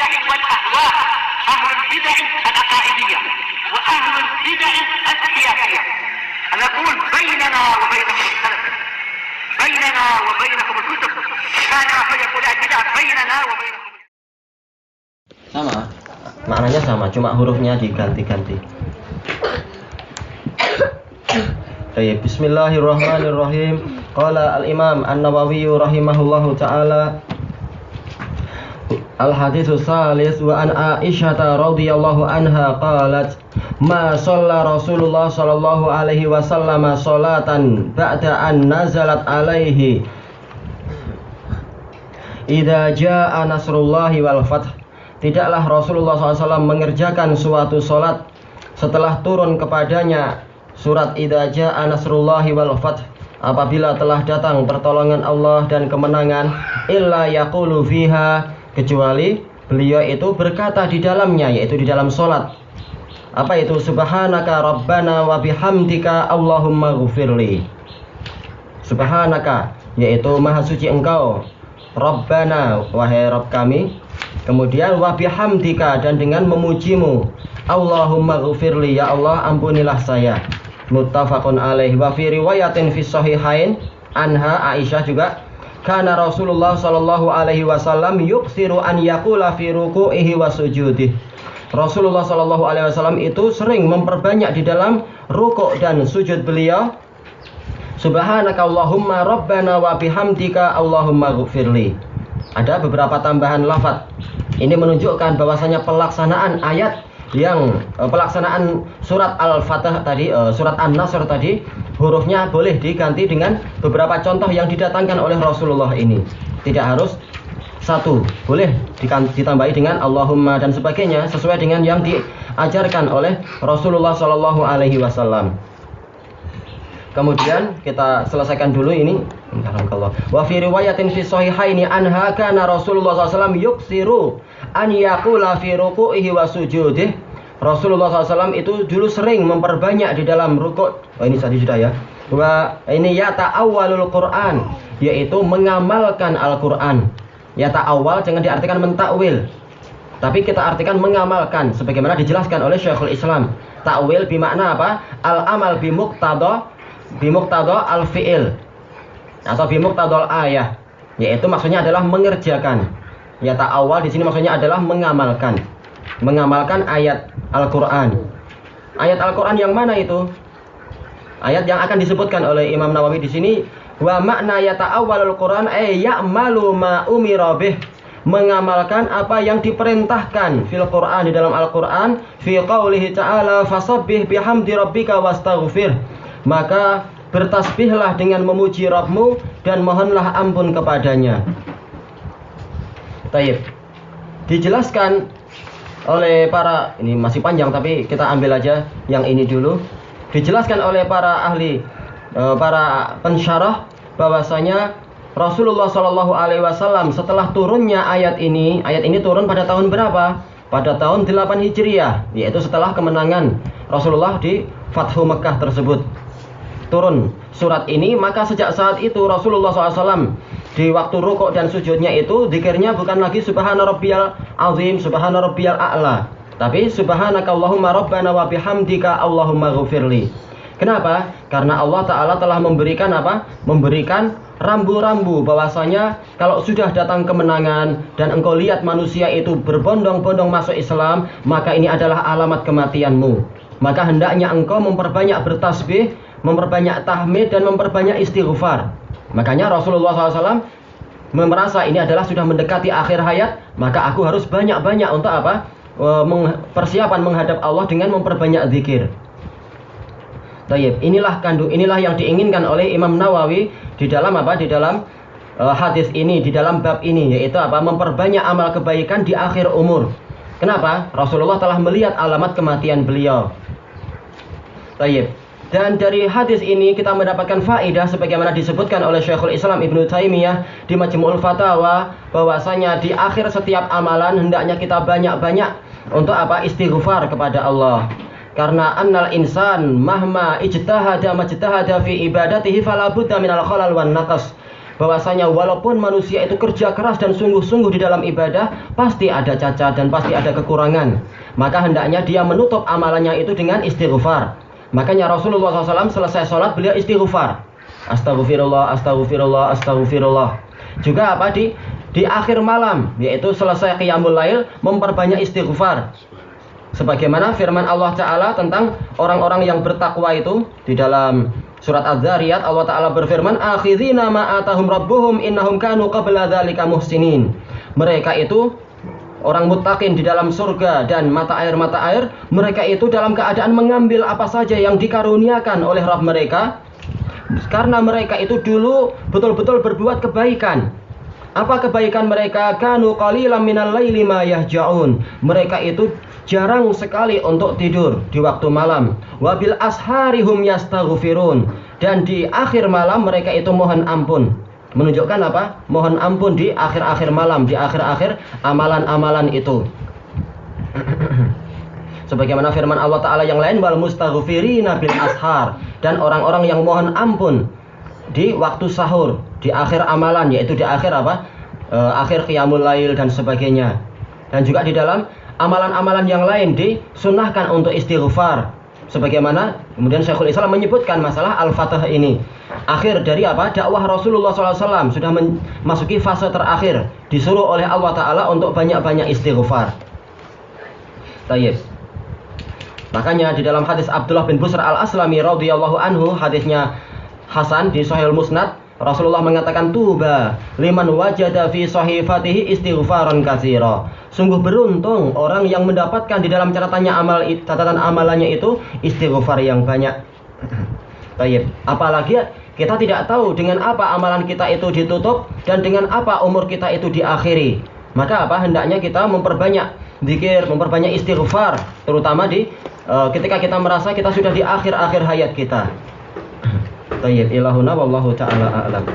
البدع والأهواء، أهل البدع العقائدية وأهل البدع السياسية. نقول بيننا وبينكم السلف، بيننا وبينكم الكتب، كان فيقول البدع بيننا وبينكم. Sama, maknanya sama, cuma hurufnya diganti-ganti. Bismillahirrahmanirrahim. Qala al-Imam An-Nawawi rahimahullahu ta'ala, al-haditsu salis wa an Aisyah radhiyallahu anha qalat ma shalla Rasulullah sallallahu alaihi wasallam salatan ba'da an nazalat alaihi idza jaa nasrullahi wal fath. Tidaklah Rasulullah SAW mengerjakan suatu salat setelah turun kepadanya surat idza jaa nasrullahi wal fath, apabila telah datang pertolongan Allah dan kemenangan, illa yaqulu fiha, kecuali beliau itu berkata di dalamnya, yaitu di dalam salat. Apa itu? Subhanaka rabbana wa bihamdika Allahumma ghfirli. Subhanaka, yaitu maha suci engkau, Rabbana, wahai Rabb kami, kemudian wa bihamdika, dan dengan memujimu, Allahumma ghfirli, ya Allah ampunilah saya. Muttafaqun alaih. Wa fi riwayatin fi sahihain anha, Aisyah juga, kana Rasulullah sallallahu alaihi wasallam yuksiru an yaqula fi ruku'ihi wa sujudih. Rasulullah sallallahu alaihi wasallam itu sering memperbanyak di dalam rukuk dan sujud beliau, Subhanaka Allahumma rabbana wa bihamdika Allahumma ghfirli. Ada beberapa tambahan lafaz. Ini menunjukkan bahwasanya pelaksanaan ayat yang pelaksanaan surat Al-Fatah tadi, surat An-Nasr tadi, hurufnya boleh diganti dengan beberapa contoh yang didatangkan oleh Rasulullah ini. Tidak harus satu, boleh ditambahi dengan Allahumma dan sebagainya sesuai dengan yang diajarkan oleh Rasulullah Shallallahu Alaihi Wasallam. Kemudian kita selesaikan dulu ini. Wa fi riwayatin fi sahihaini anha kana Rasulullah SAW yuksiru an yaqula fi ruku'ihi wa sujudih. Rasulullah SAW itu dulu sering memperbanyak di dalam rukuk. Oh, ini tadi sudah ya. Wa ini ya ta'awwalul Quran, yaitu mengamalkan Al-Quran. Ya ta'awwal jangan diartikan mentakwil, tapi kita artikan mengamalkan sebagaimana dijelaskan oleh Syekhul Islam. Takwil bermakna apa? Al-amal bimuqtada al-fi'il atau bimuqtadal ayah, yaitu maksudnya adalah mengerjakan. Ya ta'awwal di sini maksudnya adalah mengamalkan ayat Al-Quran. Ayat Al-Quran yang mana itu? Ayat yang akan disebutkan oleh Imam Nawawi di sini, wa makna yata'awwalul Quran ay ya'malu ma umira bih, mengamalkan apa yang diperintahkan fil Quran, di dalam Al-Quran, fi qaulihi ta'ala fasabbih bihamdi rabbika wastaghfir, maka bertasbihlah dengan memuji Rabbmu dan mohonlah ampun kepadanya. Taib. Dijelaskan oleh para, ini masih panjang tapi kita ambil aja yang ini dulu. Dijelaskan oleh para ahli, para pensyarah, bahwasanya Rasulullah Shallallahu Alaihi Wasallam setelah turunnya ayat ini turun pada tahun berapa? Pada tahun 8 Hijriah, yaitu setelah kemenangan Rasulullah di Fathu Mekah tersebut. Turun surat ini, maka sejak saat itu Rasulullah SAW di waktu rukuk dan sujudnya itu zikirnya bukan lagi subhana rabbiyal azim, subhana rabbiyal a'la, tapi subhanaka Allahumma rabbana wa bihamdika Allahumma ghfirli. Kenapa? Karena Allah Ta'ala telah memberikan apa? Memberikan rambu-rambu bahwasanya kalau sudah datang kemenangan dan engkau lihat manusia itu berbondong-bondong masuk Islam, maka ini adalah alamat kematianmu. Maka hendaknya engkau memperbanyak bertasbih, memperbanyak tahmid, dan memperbanyak istighfar. Makanya Rasulullah SAW merasa ini adalah sudah mendekati akhir hayat, maka aku harus banyak-banyak untuk apa? Persiapan menghadap Allah dengan memperbanyak zikir. Tayyib, inilah yang diinginkan oleh Imam Nawawi di dalam apa? Di dalam hadis ini, di dalam bab ini, yaitu apa? Memperbanyak amal kebaikan di akhir umur. Kenapa? Rasulullah telah melihat alamat kematian beliau. Tayyib. Dan dari hadis ini kita mendapatkan faedah sebagaimana disebutkan oleh Syekhul Islam Ibnu Taimiyah di Majmu'ul Fatawa, bahwasanya di akhir setiap amalan hendaknya kita banyak-banyak untuk apa? Istighfar kepada Allah. Karena annal insan mahma ijtahada majtahada fi ibadatihi fala budda minal khalal wan naqas. bahwasanya walaupun manusia itu kerja keras dan sungguh-sungguh di dalam ibadah, pasti ada cacat dan pasti ada kekurangan. Maka hendaknya dia menutup amalannya itu dengan istighfar. Makanya Rasulullah SAW selesai sholat beliau istighfar. Astaghfirullah, astaghfirullah, astaghfirullah. Juga apa di akhir malam, yaitu selesai qiyamul lail, memperbanyak istighfar. Sebagaimana firman Allah Ta'ala tentang orang-orang yang bertakwa itu di dalam surat Az-Zariyat, Allah Ta'ala berfirman, akhidhina ma'atahum rabbuhum innahum kanu qabla dzalika muhsinin. Mereka itu orang muttaqin di dalam surga dan mata air mereka itu dalam keadaan mengambil apa saja yang dikaruniakan oleh Rabb mereka, karena mereka itu dulu betul-betul berbuat kebaikan. Apa kebaikan mereka? Kanu qalilan minal laili ma yahja'un. Mereka itu jarang sekali untuk tidur di waktu malam. Wabil asharihum yastaghfirun. Dan di akhir malam mereka itu mohon ampun. Menunjukkan apa? Mohon ampun di akhir-akhir malam, di akhir-akhir amalan-amalan itu. Sebagaimana firman Allah Ta'ala yang lain, wal mustaghfirina bil ashar. Dan orang-orang yang mohon ampun di waktu sahur, di akhir amalan, yaitu di akhir apa? Akhir qiyamul lail dan sebagainya. Dan juga di dalam amalan-amalan yang lain disunnahkan untuk istighfar. Sebagaimana kemudian Syekhul Islam menyebutkan masalah Al-Fatah ini. Akhir dari apa? Dakwah Rasulullah SAW sudah memasuki fase terakhir. Disuruh oleh Allah Ta'ala untuk banyak-banyak istighfar. Tayyib. Makanya di dalam hadis Abdullah bin Busr al-Aslami radhiyallahu anhu, hadisnya Hasan di Sahih Musnad, Rasulullah mengatakan, tuba liman wajada fi sahifatihi istighfaran katsira. Sungguh beruntung orang yang mendapatkan di dalam catatan amalannya itu istighfar yang banyak. Baik, apalagi kita tidak tahu dengan apa amalan kita itu ditutup dan dengan apa umur kita itu diakhiri. Maka apa hendaknya kita memperbanyak zikir, memperbanyak istighfar, terutama ketika kita merasa kita sudah di akhir-akhir hayat kita. Tayyib, ilahuna wallahu ta'ala a'lam.